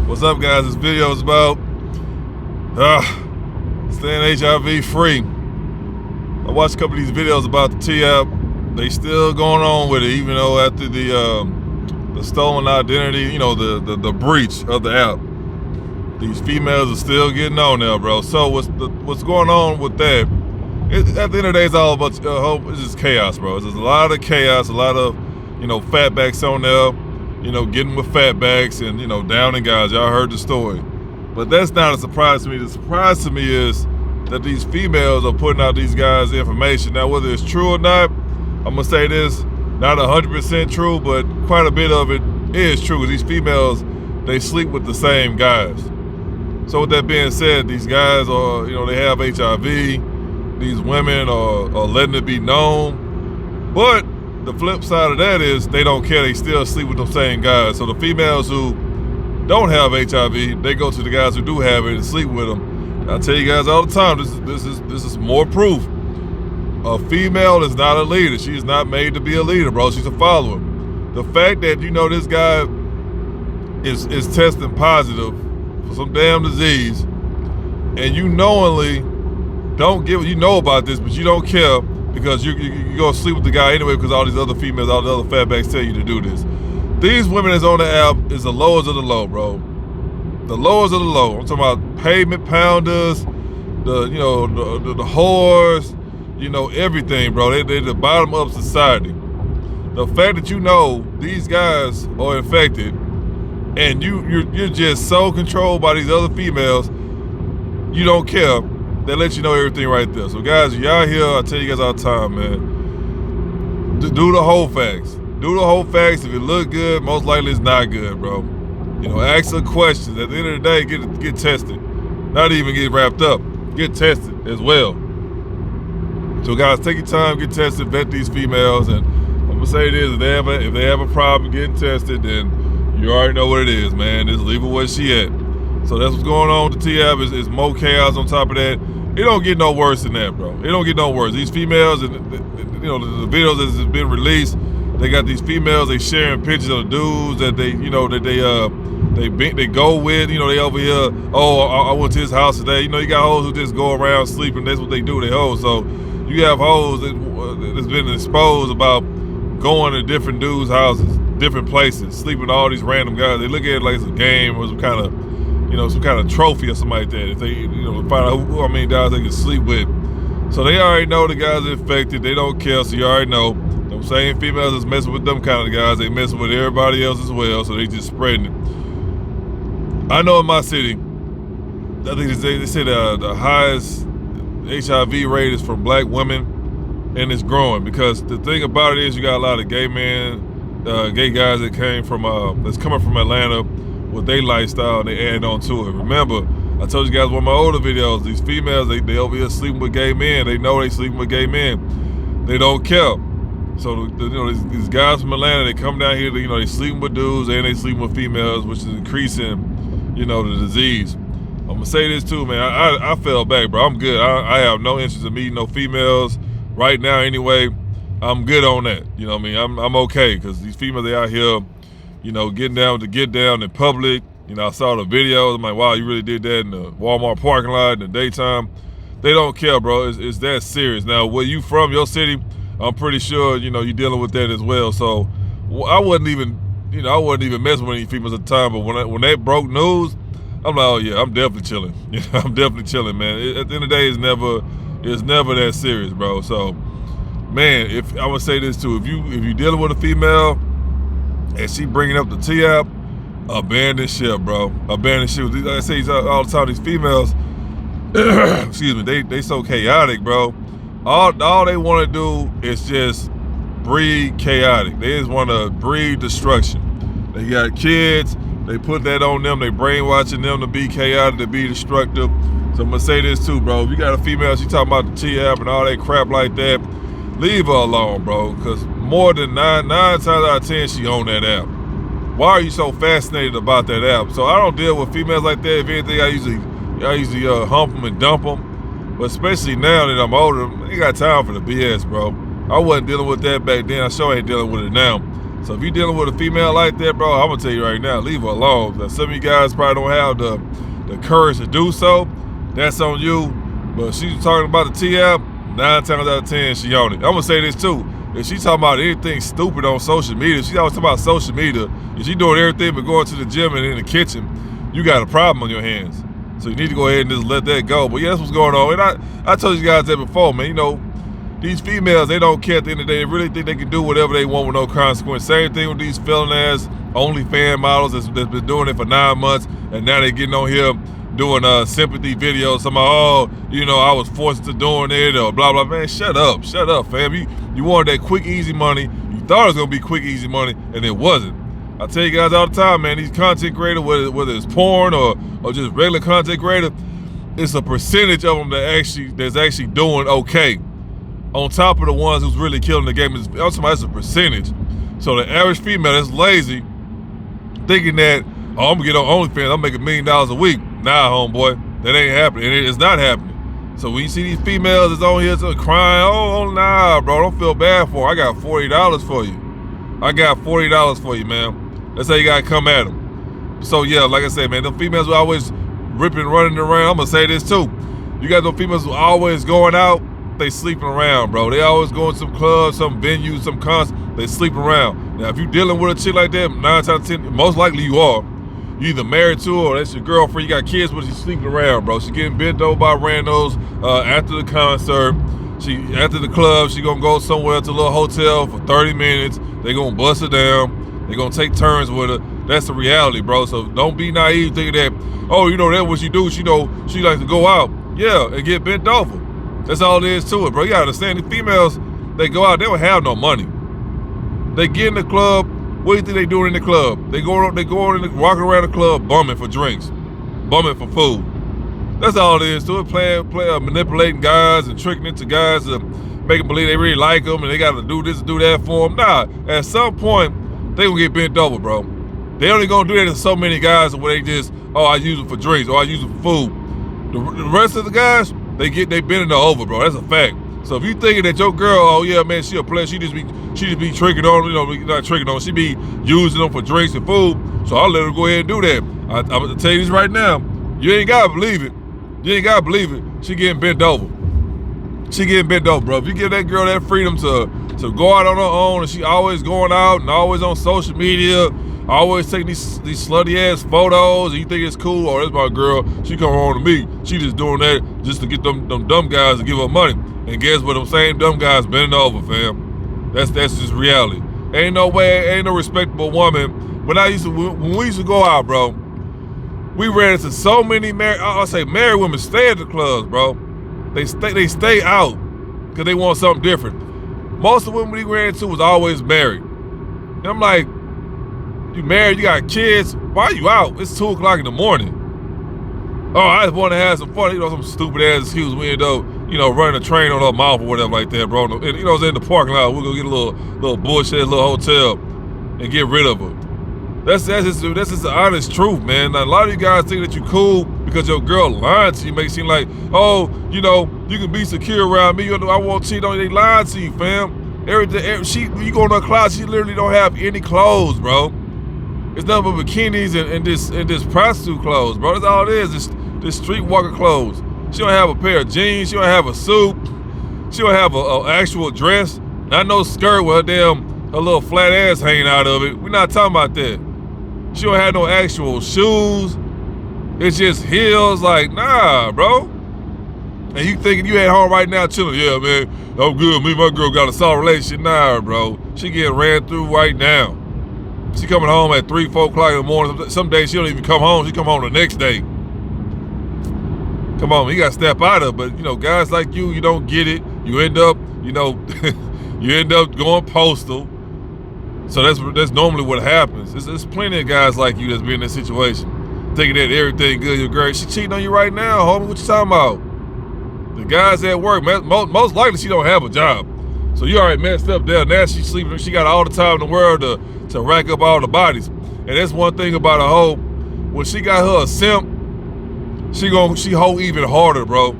What's up, guys? This video is about staying HIV free. I watched a couple of these videos about the T-app. They still going on with it, even though after the stolen identity, the breach of the app, these females are still getting on there, bro. So what's going on with that? At the end of the day, it's all about it's just chaos, bro. There's a lot of chaos, a lot of fatbacks on there, getting with fatbacks and downing guys. Y'all heard the story, but that's not a surprise to me. The surprise to me is that these females are putting out these guys' information. Now, whether it's true or not, I'm gonna say this: not 100% true, but quite a bit of it is true. These females, they sleep with the same guys. So with that being said, these guys are, they have HIV. These women are letting it be known. But the flip side of that is they don't care. They still sleep with the same guys. So the females who don't have HIV, they go to the guys who do have it and sleep with them. I tell you guys all the time, this is more proof. A female is not a leader. She is not made to be a leader, bro. She's a follower. The fact that this guy is testing positive for some damn disease, and you knowingly don't give, about this, but you don't care because you're gonna sleep with the guy anyway because all these other females, all the other fatbacks tell you to do this. These women that's on the app is the lowest of the low, bro. The lowest of the low. I'm talking about pavement pounders, the whores, everything, bro. They're the bottom of society. The fact that these guys are infected and you're just so controlled by these other females, you don't care. They let you know everything right there. So guys, y'all here, I tell you guys all the time, man. Do the whole facts. Do the whole facts. If it look good, most likely it's not good, bro. Ask the questions. At the end of the day, get tested. Not even get wrapped up. Get tested as well. So guys, take your time, get tested, vet these females, and I'm gonna say this: if they have a problem getting tested, then you already know what it is, man. Just leave her where she at. So that's what's going on with the T-app. Is more chaos on top of that. It don't get no worse than that, bro. It don't get no worse. These females, and the videos that has been released, they got these females. They sharing pictures of the dudes that they go with. They over here. Oh, I went to his house today. You got hoes who just go around sleeping. That's what they do. They hoes. So you have hoes that's been exposed about going to different dudes' houses, different places, sleeping with all these random guys. They look at it like it's a game or some kind of trophy or something like that. If they, find out how many guys they can sleep with. So they already know the guys are infected. They don't care, so you already know. Them same females that's messing with them kind of guys, they messing with everybody else as well, so they just spreading it. I know in my city, I think they say the highest HIV rate is from black women, and it's growing because the thing about it is you got a lot of gay guys that that's coming from Atlanta with their lifestyle, and they add on to it. Remember, I told you guys one of my older videos, these females, they over here sleeping with gay men. They know they sleeping with gay men. They don't care. So, these guys from Atlanta, they come down here, they sleeping with dudes and they sleeping with females, which is increasing, the disease. I'm gonna say this too, man. I fell back, bro. I'm good. I have no interest in meeting no females right now anyway. I'm good on that. You know what I mean? I'm okay, because these females, they out here, getting down to get down in public. I saw the videos. I'm like, wow, you really did that in the Walmart parking lot in the daytime. They don't care, bro. It's that serious. Now, where you from, your city, I'm pretty sure, you're dealing with that as well. So I wasn't even messing with any females at the time. But when that broke news, I'm like, oh yeah, I'm definitely chilling. I'm definitely chilling, man. At the end of the day, it's never that serious, bro. So, man, if I would say this too, if you dealing with a female and she bringing up the T-app, abandon ship, bro. Abandon ship. Like I say all the time, these females, excuse me, they so chaotic, bro. All they want to do is just breed chaotic. They just want to breed destruction. They got kids. They put that on them. They brainwashing them to be chaotic, to be destructive. So I'm gonna say this too, bro. If you got a female, she talking about the T-app and all that crap like that, leave her alone, bro. Because more than nine times out of 10, she on that app. Why are you so fascinated about that app? So I don't deal with females like that. If anything, I usually hump them and dump them. But especially now that I'm older, I ain't got time for the BS, bro. I wasn't dealing with that back then. I sure ain't dealing with it now. So if you're dealing with a female like that, bro, I'm gonna tell you right now, leave her alone. Now, some of you guys probably don't have the courage to do so. That's on you. But she's talking about the TF, 9 times out of 10, she on it. I'm gonna say this too. If she's talking about anything stupid on social media, she always talking about social media. If she's doing everything but going to the gym and in the kitchen, you got a problem on your hands. So you need to go ahead and just let that go. But yeah, that's what's going on. And I told you guys that before, man. You know, these females, they don't care at the end of the day. They really think they can do whatever they want with no consequence. Same thing with these felon-ass OnlyFans models that's been doing it for 9 months, and now they getting on here doing sympathy videos. Talking about, oh, you know, I was forced to doing it or blah, blah. Man, shut up, fam. You wanted that quick, easy money. You thought it was going to be quick, easy money, and it wasn't. I tell you guys all the time, man, these content creators, whether it's porn or just regular content creator, it's a percentage of them that's actually doing okay. On top of the ones who's really killing the game, it's a percentage. So the average female that's lazy, thinking that, oh, I'm gonna get on OnlyFans, I'm making $1 million a week. Nah, homeboy, that ain't happening. It's not happening. So when you see these females that's on here crying, oh nah, bro, don't feel bad for her. I got $40 for you. I got $40 for you, man. That's how you gotta come at them. So yeah, like I said, man, the females are always ripping, running around. I'm gonna say this too. You got those females who always going out, they sleeping around, bro. They always going to some clubs, some venues, some concerts, they sleeping around. Now, if you dealing with a chick like that, 9 times out of 10, most likely you are. You either married to her or that's your girlfriend, you got kids, but she's sleeping around, bro. She getting bent over by randos after the concert. After the club, she gonna go somewhere to a little hotel for 30 minutes. They gonna bust her down. They gonna take turns with her. That's the reality, bro. So don't be naive thinking that, oh, you know, that's what she do. She likes to go out. Yeah, and get bent over. That's all there is to it, bro. You gotta understand, the females, they go out, they don't have no money. They get in the club. What do you think they doing in the club? They walking around the club bumming for drinks, bumming for food. That's all it is to it. Playing, manipulating guys and tricking into guys to make them believe they really like them and they gotta do this and do that for them. Nah, at some point, they gonna get bent over, bro. They only gonna do that to so many guys where they just, oh, I use it for drinks or I use it for food. The rest of the guys, they bending her over, bro. That's a fact. So if you thinking that your girl, oh yeah, man, she a player, she just be tricking on, you know, not tricking on, she be using them for drinks and food. So I'll let her go ahead and do that. I'm gonna tell you this right now. You ain't gotta believe it. You ain't gotta believe it. She getting bent over. She getting bent over, bro. If you give that girl that freedom to go out on her own, and she always going out and always on social media, always taking these slutty ass photos, and you think it's cool, oh, that's my girl, she come home to me. She just doing that just to get them dumb guys to give her money. And guess what? Them same dumb guys bending over, fam. That's just reality. Ain't no way, ain't no respectable woman. When we used to go out, bro, we ran into so many married women stay at the clubs, bro. They stay out because they want something different. Most of the women we ran into was always married. And I'm like, you married, you got kids, why are you out? It's 2 o'clock in the morning. Oh, I just want to have some fun. You know, some stupid ass excuse. We end up, you know, running a train on her mouth or whatever like that, bro. And, you know, it's in the parking lot. We're gonna get a little bullshit, little hotel, and get rid of her. That's just the honest truth, man. Now, a lot of you guys think that you cool because your girl lying to you. Make it seem like, oh, you know, you can be secure around me. You know, I won't cheat on you. They lying to you, fam. You go in her closet, she literally don't have any clothes, bro. It's nothing but bikinis and this prostitute clothes, bro. That's all it is. This streetwalker clothes. She don't have a pair of jeans. She don't have a suit. She don't have a actual dress. Not no skirt with her little flat ass hanging out of it. We're not talking about that. She don't have no actual shoes. It's just heels. Like, nah, bro. And you thinking you at home right now chilling? Yeah, man, I'm good. Me and my girl got a solid relationship. Nah, bro. She getting ran through right now. She coming home at 3, 4 o'clock in the morning. Some days she don't even come home. She come home the next day. Come on, you gotta step out of it. But, you know, guys like you don't get it. You end up, you know, you end up going postal. So that's normally what happens. There's plenty of guys like you that's been in this situation. Thinking that everything good, you're great. She cheating on you right now, homie. What you talking about? The guys at work, most likely she don't have a job. So you already messed up there. Now she's sleeping. She got all the time in the world to rack up all the bodies. And that's one thing about a hoe. When she got her a simp, she hoe even harder, bro.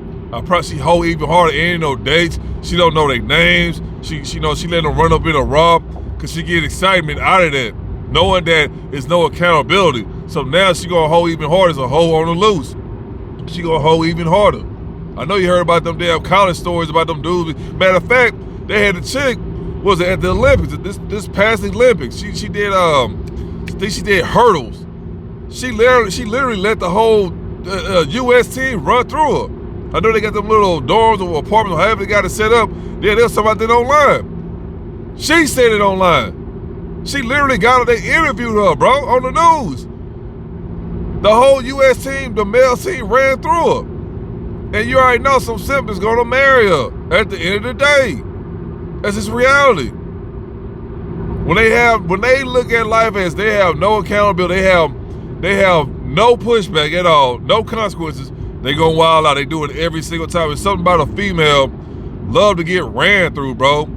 She hoe even harder. Ain't no dates. She don't know their names. She let them run up in a raw. because she get excitement out of that, knowing that it's no accountability. So now she gonna hold even harder. It's a hoe on the loose. She gonna hold even harder. I know you heard about them damn college stories about them dudes. Matter of fact, they had a chick, was it at the Olympics, this past Olympics, she did I think she did hurdles. She literally let the whole US team run through her. I know they got them little dorms or apartments or however they got it set up. Yeah, they'll talk about that online. She said it online. She literally got her, they interviewed her, bro, on the news. The whole US team, the male team, ran through her. And you already know some simp is gonna marry her at the end of the day. That's just reality. When they look at life as they have no accountability, they have no pushback at all, no consequences, they gonna wild out. They do it every single time. It's something about a female love to get ran through, bro.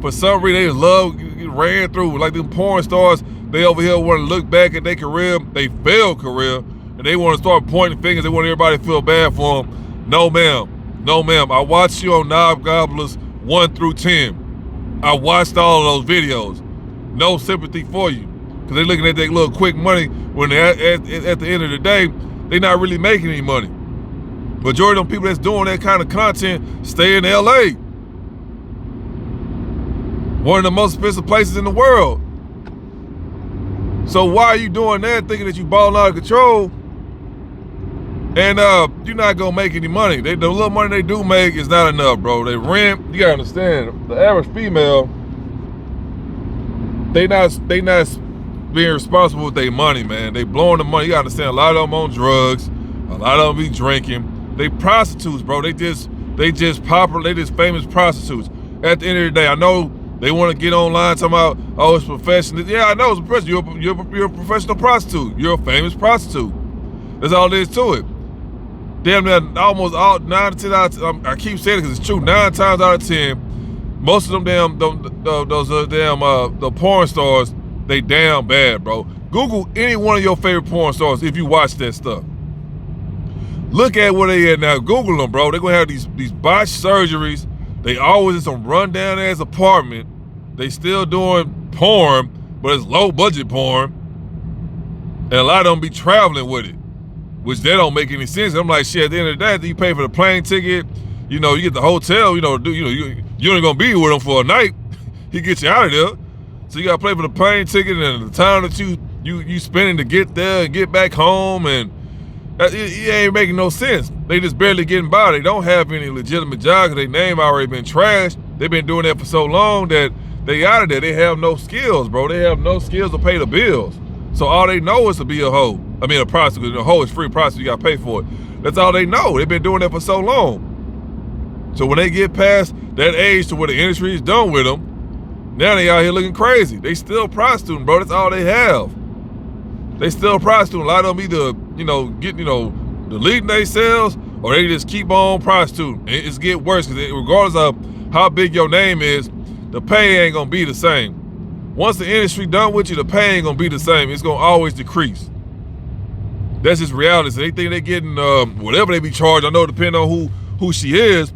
For some reason, they love get ran through. Like them porn stars, they over here want to look back at their career, they failed career, and they want to start pointing fingers. They want everybody to feel bad for them. No, ma'am. No, ma'am. I watched you on Knob Gobblers 1 through 10. I watched all of those videos. No sympathy for you. Because they're looking at that little quick money when they're at the end of the day, they're not really making any money. Majority of them people that's doing that kind of content stay in LA. One of the most expensive places in the world. So why are you doing that thinking that you balling out of control? And you're not gonna make any money. The little money they do make is not enough, bro. They rent, you gotta understand, the average female, they not being responsible with their money, man. They blowing the money. You gotta understand, a lot of them on drugs, a lot of them be drinking. They prostitutes, bro. They just popular, they just famous prostitutes. At the end of the day, I know they want to get online talking about, oh, it's professional. Yeah, I know it's professional. You're a professional prostitute. You're a famous prostitute. That's all there is to it. Damn near almost all 9 to 10 out of 10, I keep saying it because it's true. 9 times out of 10, most of them the porn stars, they damn bad, bro. Google any one of your favorite porn stars if you watch that stuff. Look at where they at now. Google them, bro. They're gonna have these botched surgeries. They always in some rundown ass apartment. They still doing porn, but it's low budget porn. And a lot of them be traveling with it, which they don't make any sense. I'm like, shit, at the end of the day, you pay for the plane ticket, you know, you get the hotel, you ain't gonna be with him for a night. He gets you out of there. So you gotta pay for the plane ticket and the time that you spending to get there and get back home, and it ain't making no sense. They just barely getting by. They don't have any legitimate jobs because their name already been trashed. They've been doing that for so long that they out of there. They have no skills, bro. They have no skills to pay the bills. So all they know is to be a hoe. I mean, a prostitute. A hoe is free, prostitute, you gotta pay for it. That's all they know. They've been doing that for so long. So when they get past that age to where the industry is done with them, now they out here looking crazy. They still prostituting, bro. That's all they have. They still prostituting. A lot of them either, deleting themselves or they just keep on prostituting. It's get worse because regardless of how big your name is, the pay ain't gonna be the same. Once the industry done with you, the pay ain't gonna be the same. It's gonna always decrease. That's just reality. So they think they getting whatever they be charged. I know it depends on who she is,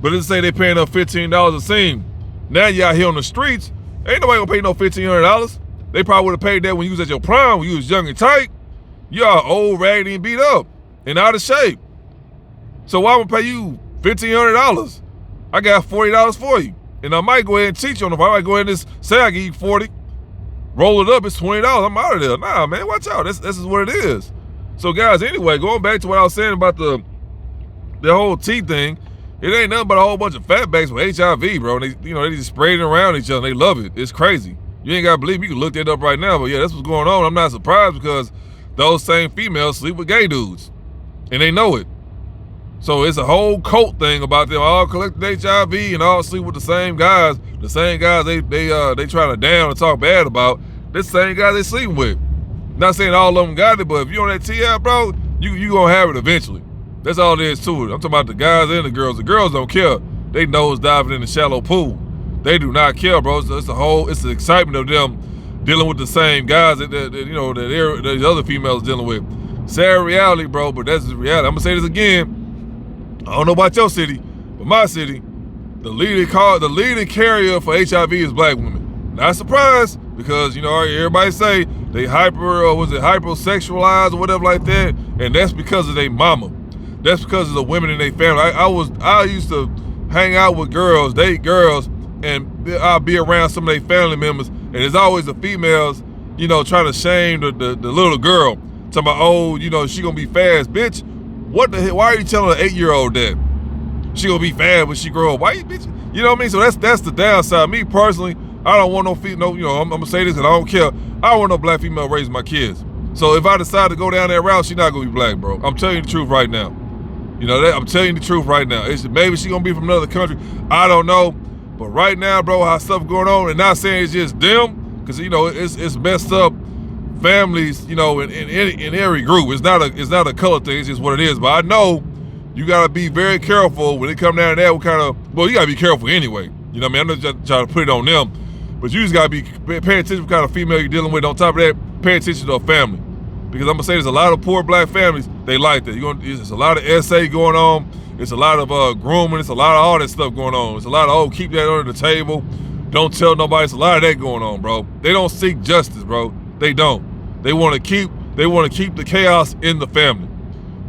but let's say they paying her $15 a scene. Now you out here on the streets, ain't nobody gonna pay no $1,500. They probably would have paid that when you was at your prime, when you was young and tight. You are old, raggedy, and beat up, and out of shape. So why would I pay you $1,500? I got $40 for you. And I might go ahead and teach you on the phone. I might go ahead and just say I give you 40. Roll it up, it's $20. I'm out of there. Nah, man, watch out. This is what it is. So guys, anyway, going back to what I was saying about the whole T thing, it ain't nothing but a whole bunch of fatbacks with HIV, bro. They just spraying around each other. They love it. It's crazy. You ain't gotta believe me. You can look that up right now. But yeah, that's what's going on. I'm not surprised because those same females sleep with gay dudes, and they know it. So it's a whole cult thing about them all collecting HIV and all sleep with the same guys. The same guys they trying to down and talk bad about. The same guys they sleeping with. Not saying all of them got it, but if you on that TI, bro, you gonna have it eventually. That's all there is to it. I'm talking about the guys and the girls. The girls don't care. They nose diving in the shallow pool. They do not care, bro. It's the excitement of them dealing with the same guys that the other females dealing with. Sad reality, bro, but that's the reality. I'm gonna say this again. I don't know about your city, but my city, the leading carrier for HIV is black women. Not surprised, because you know everybody say they hypersexualized or whatever like that, and that's because of their mama. That's because of the women in their family. I used to hang out with girls, date girls, and I'll be around some of their family members, and there's always the females, you know, trying to shame the little girl. Talking about, oh, you know, she gonna be fast, bitch. What the hell? Why are you telling an 8-year-old that she gonna be fast when she grow up? Why you, bitch? You know what I mean? So that's the downside. Me personally, I don't want no female. You know, I'm gonna say this because I don't care. I don't want no black female raising my kids. So if I decide to go down that route, she's not gonna be black, bro. I'm telling you the truth right now. You know that I'm telling you the truth right now. Maybe she gonna be from another country. I don't know. But right now, bro, how stuff going on, and not saying it's just them, because you know it's messed up families. You know, in every group. It's not a color thing. It's just what it is. But I know you gotta be very careful when it come down to that. What kind of, well, you gotta be careful anyway. You know what I mean? I'm not just trying to put it on them, but you just gotta be paying attention to what kind of female you're dealing with. On top of that, pay attention to a family. Because I'm gonna say there's a lot of poor black families, they like that. There's a lot of SA going on. It's a lot of grooming. It's a lot of all that stuff going on. It's a lot of, oh, keep that under the table. Don't tell nobody. It's a lot of that going on, bro. They don't seek justice, bro. They don't. They want to keep the chaos in the family.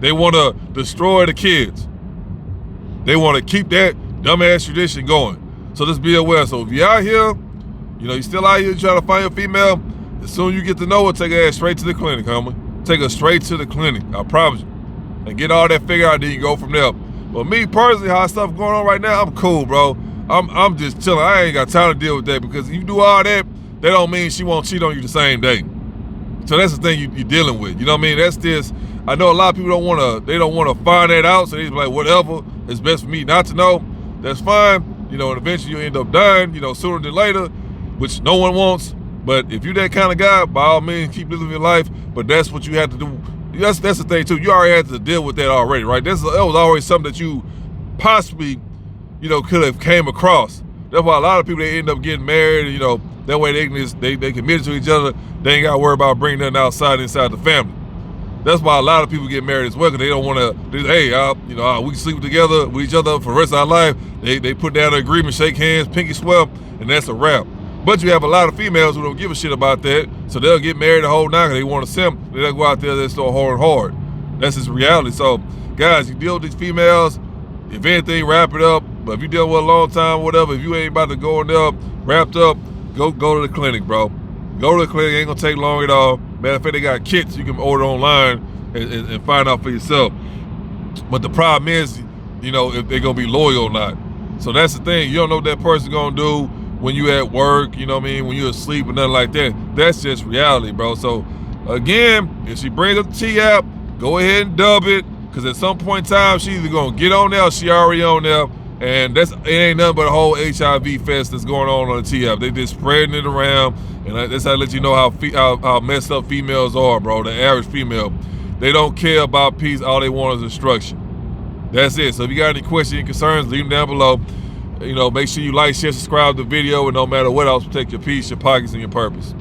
They want to destroy the kids. They want to keep that dumbass tradition going. So just be aware. So if you're out here, you know, you're still out here trying to find a female, as soon as you get to know her, take her ass straight to the clinic, homie. Take her straight to the clinic, I promise you. And get all that figured out, then you go from there. But me personally, how stuff going on right now, I'm cool, bro. I'm just chilling. I ain't got time to deal with that, because if you do all that don't mean she won't cheat on you the same day. So that's the thing you're dealing with. You know what I mean? That's this. I know a lot of people don't want to find that out, so they just be like, whatever, it's best for me not to know. That's fine. You know, and eventually you end up dying, you know, sooner than later, which no one wants. But if you're that kind of guy, by all means, keep living your life. But that's what you have to do. That's the thing too. You already had to deal with that already, right? That was always something that you possibly, you know, could have came across. That's why a lot of people, they end up getting married. You know, that way they committed to each other. They ain't got to worry about bringing nothing inside the family. That's why a lot of people get married as well, because they don't want to. Hey, you know, we sleep together with each other for the rest of our life. They put down an agreement, shake hands, pinky swear, and that's a wrap. But you have a lot of females who don't give a shit about that, so they'll get married the whole night because they want to simp. They'll go out there and start hard. That's just reality. So, guys, you deal with these females, if anything, wrap it up. But if you deal with a long time, whatever, if you ain't about to go in there wrapped up, go to the clinic, bro. Go to the clinic. It ain't gonna take long at all. Matter of fact, they got kits you can order online and find out for yourself. But the problem is, you know, if they're gonna be loyal or not. So that's the thing. You don't know what that person's gonna do when you at work, you know what I mean, when you're asleep or nothing like that. That's just reality, bro. So again, if she brings up the T-app, go ahead and dub it, because at some point in time, she's either gonna get on there or she already on there. And it ain't nothing but a whole HIV fest that's going on the T-app. They just spreading it around, and that's how I let you know how messed up females are, bro. The average female, they don't care about peace. All they want is destruction. That's it. So if you got any questions and concerns, leave them down below. You know, make sure you like, share, subscribe to the video, and no matter what else, protect your peace, your pockets, and your purpose.